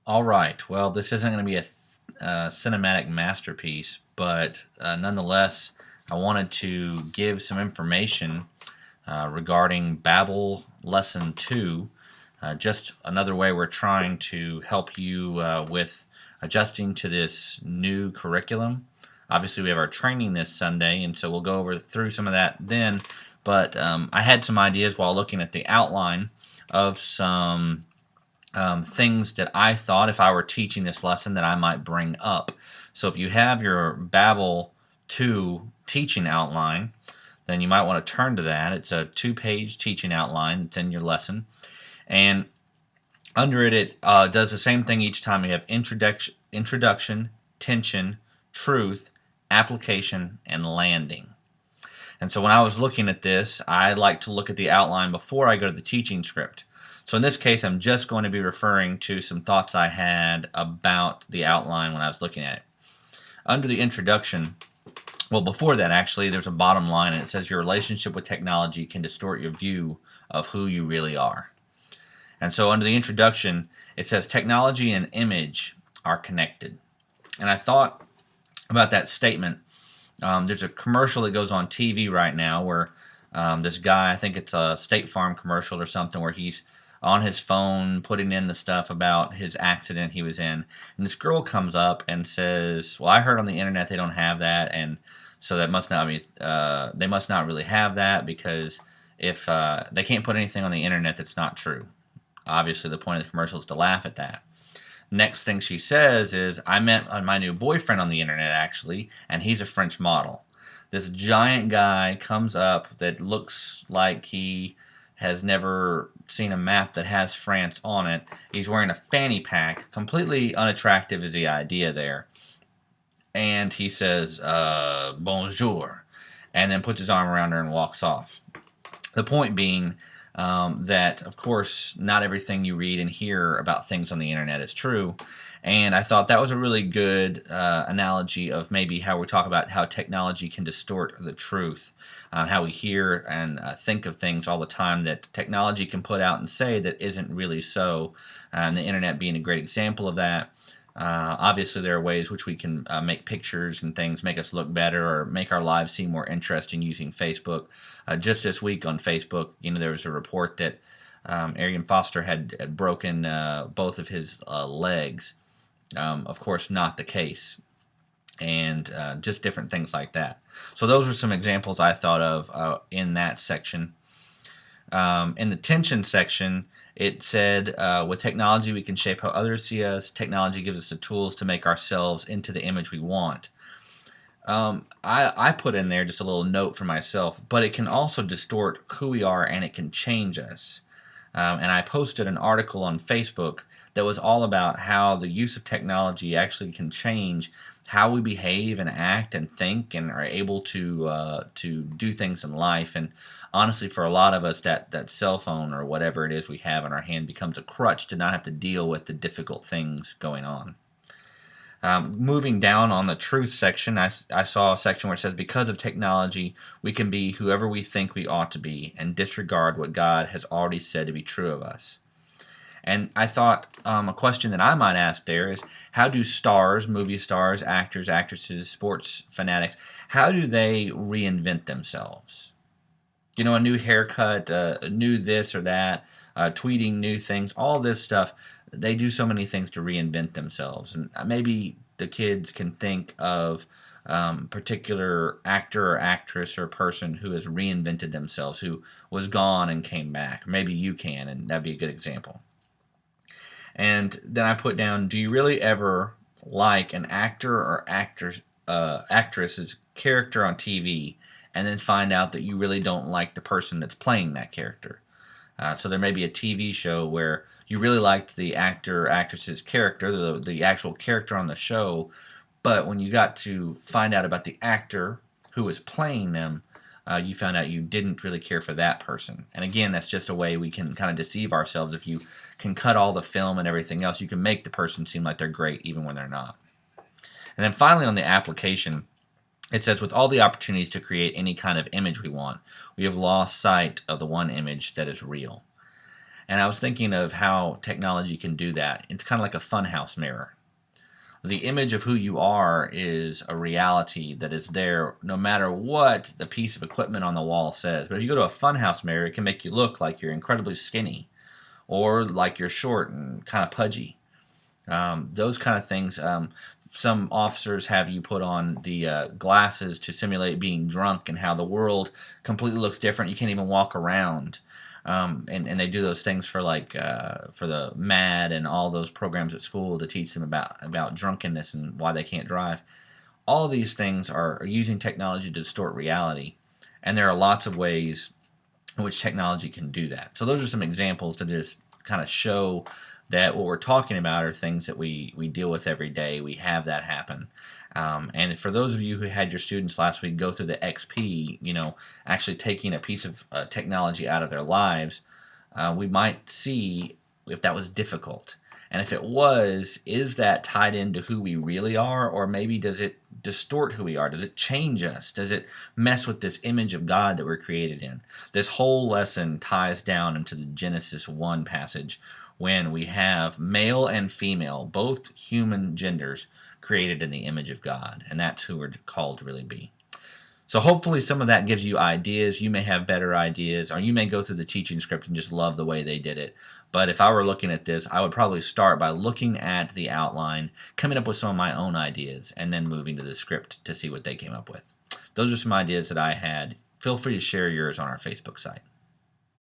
All right. Well, this isn't going to be a cinematic masterpiece, but nonetheless, I wanted to give some information regarding Babel Lesson 2. Just another way we're trying to help you with adjusting to this new curriculum. Obviously, we have our training this Sunday, and so we'll go through some of that then. But I had some ideas while looking at the outline of some things that I thought if I were teaching this lesson that I might bring up. So if you have your Babel 2 teaching outline, then you might want to turn to that. It's a 2-page teaching outline that's in your lesson. And under it does the same thing each time. You have introduction, tension, truth, application, and landing. And so when I was looking at this, I like to look at the outline before I go to the teaching script. So in this case, I'm just going to be referring to some thoughts I had about the outline when I was looking at it. Under the introduction, well, before that, actually, there's a bottom line, and it says your relationship with technology can distort your view of who you really are. And so under the introduction, it says technology and image are connected. And I thought about that statement. There's a commercial that goes on TV right now where this guy, I think it's a State Farm commercial or something, where he's on his phone putting in the stuff about his accident he was in. And this girl comes up and says, well, I heard on the internet they don't have that, and so that must not be, they must not really have that, because if they can't put anything on the internet that's not true. Obviously, the point of the commercial is to laugh at that. Next thing she says is, I met my new boyfriend on the internet, actually, and he's a French model. This giant guy comes up that looks like he has never seen a map that has France on it. He's wearing a fanny pack. Completely unattractive is the idea there. And he says, bonjour, and then puts his arm around her and walks off. The point being that, of course, not everything you read and hear about things on the internet is true. And I thought that was a really good analogy of maybe how we talk about how technology can distort the truth. How we hear and think of things all the time that technology can put out and say that isn't really so. The internet being a great example of that. Obviously, there are ways which we can make pictures and things make us look better or make our lives seem more interesting using Facebook. Just this week on Facebook, there was a report that Arian Foster had broken both of his legs. Of course, not the case. And just different things like that. So those are some examples I thought of in that section. In the tension section, it said, with technology, we can shape how others see us. Technology gives us the tools to make ourselves into the image we want. I put in there just a little note for myself, but it can also distort who we are, and it can change us. And I posted an article on Facebook that was all about how the use of technology actually can change how we behave and act and think and are able to do things in life. And honestly, for a lot of us, that cell phone or whatever it is we have in our hand becomes a crutch to not have to deal with the difficult things going on. Moving down on the truth section, I saw a section where it says, because of technology, we can be whoever we think we ought to be and disregard what God has already said to be true of us. And I thought a question that I might ask there is, how do stars, movie stars, actors, actresses, sports fanatics, how do they reinvent themselves? A new haircut, new this or that, tweeting new things, all this stuff. They do so many things to reinvent themselves. And maybe the kids can think of particular actor or actress or person who has reinvented themselves, who was gone and came back. Maybe you can, and that'd be a good example. And then I put down, do you really ever like an actor or actress's character on TV and then find out that you really don't like the person that's playing that character? So there may be a TV show where you really liked the actor or actress's character, the actual character on the show, but when you got to find out about the actor who was playing them, you found out you didn't really care for that person. And again, that's just a way we can kind of deceive ourselves. If you can cut all the film and everything else, you can make the person seem like they're great even when they're not. And then finally on the application, it says, with all the opportunities to create any kind of image we want, we have lost sight of the one image that is real. And I was thinking of how technology can do that. It's kind of like a funhouse mirror. The image of who you are is a reality that is there no matter what the piece of equipment on the wall says. But if you go to a funhouse mirror, it can make you look like you're incredibly skinny or like you're short and kind of pudgy. Those kind of things. Some officers have you put on the glasses to simulate being drunk and how the world completely looks different. You can't even walk around. And they do those things for for the MAD and all those programs at school to teach them about drunkenness and why they can't drive. All these things are using technology to distort reality, and there are lots of ways in which technology can do that. So those are some examples to just kind of show that what we're talking about are things that we deal with every day. We have that happen. And for those of you who had your students last week go through the XP, actually taking a piece of technology out of their lives, we might see if that was difficult. And if it was, is that tied into who we really are, or maybe does it distort who we are? Does it change us? Does it mess with this image of God that we're created in? This whole lesson ties down into the Genesis 1 passage when we have male and female, both human genders, created in the image of God. And that's who we're called to really be. So hopefully some of that gives you ideas. You may have better ideas, or you may go through the teaching script and just love the way they did it. But if I were looking at this, I would probably start by looking at the outline, coming up with some of my own ideas, and then moving to the script to see what they came up with. Those are some ideas that I had. Feel free to share yours on our Facebook site.